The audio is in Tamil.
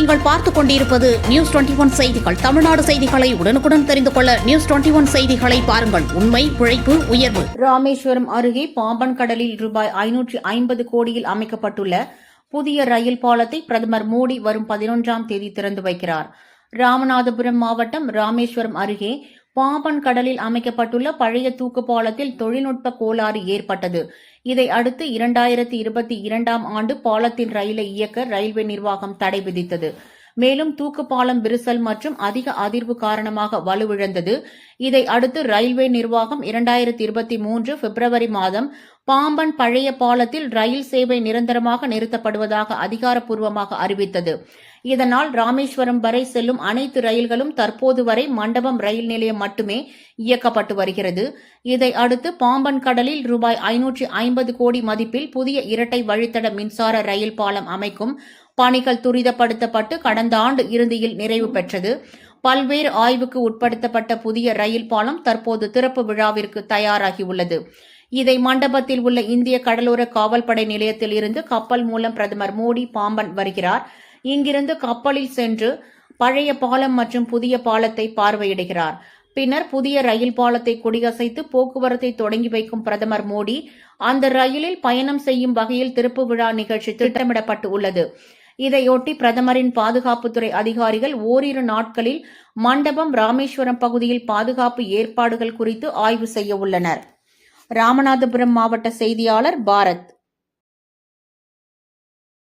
நீங்கள் பார்த்துக் கொண்டிருப்பது நியூஸ் 21 செய்திகள். தமிழ்நாடு செய்திகளை உடனுக்குடன் தெரிந்து கொள்ள நியூஸ் 21 செய்திகளை பாருங்கள். உண்மை, உழைப்பு, உயர்வு. ராமேஸ்வரம் அருகே பாம்பன் கடலில் ரூபாய் 550 கோடியில் அமைக்கப்பட்டுள்ள புதிய ரயில் பாலத்தை பிரதமர் மோடி வரும் 11ஆம் தேதி திறந்து வைக்கிறார். ராமநாதபுரம் மாவட்டம் ராமேஸ்வரம் அருகே பாம்பன் கடலில் அமைக்கப்பட்டுள்ள பழைய தூக்கு பாலத்தில் தொழில்நுட்ப கோளாறு ஏற்பட்டது. இதை அடுத்து 2022ஆம் ஆண்டு பாலத்தின் ரயிலை இயக்க ரயில்வே நிர்வாகம் தடை விதித்தது. மேலும் தூக்கு பாலம் விரிசல் மற்றும் அதிக அதிர்வு காரணமாக வலுவிழந்தது. இதை அடுத்து ரயில்வே நிர்வாகம் 2023 பிப்ரவரி மாதம் பாம்பன் பழைய பாலத்தில் ரயில் சேவை நிரந்தரமாக நிறுத்தப்படுவதாக அதிகாரப்பூர்வமாக அறிவித்தது. இதனால் ராமேஸ்வரம் வரை செல்லும் அனைத்து ரயில்களும் தற்போது வரை மண்டபம் ரயில் நிலையம் மட்டுமே இயக்கப்பட்டு வருகிறது. இதை அடுத்து பாம்பன் கடலில் ரூபாய் 550 கோடி மதிப்பில் புதிய இரட்டை வழித்தட மின்சார ரயில் பாலம் அமைக்கும் பணிகள் துரிதப்படுத்தப்பட்டு கடந்த ஆண்டு இறுதியில் நிறைவு பெற்றது. பல்வேறு ஆய்வுக்கு உட்படுத்தப்பட்ட புதிய ரயில் பாலம் தற்போது திறப்பு விழாவிற்கு தயாராகியுள்ளது. இதை மண்டபத்தில் உள்ள இந்திய கடலோர காவல்படை நிலையத்தில் இருந்து கப்பல் மூலம் பிரதமர் மோடி பாம்பன் வருகிறார். இங்கிருந்து கப்பலில் சென்று பழைய பாலம் மற்றும் புதிய பாலத்தை பார்வையிடுகிறார். பின்னர் புதிய ரயில் பாலத்தை கொடியசைத்து போக்குவரத்தை தொடங்கி வைக்கும் பிரதமர் மோடி அந்த ரயிலில் பயணம் செய்யும் வகையில் திறப்பு விழா நிகழ்ச்சி திட்டமிடப்பட்டு உள்ளது. இதையொட்டி பிரதமரின் பாதுகாப்புத்துறை அதிகாரிகள் ஓரிரு நாட்களில் மண்டபம் ராமேஸ்வரம் பகுதியில் பாதுகாப்பு ஏற்பாடுகள் குறித்து ஆய்வு செய்ய உள்ளனர். ராமநாதபுரம் மாவட்ட செய்தியாளர் பாரத்.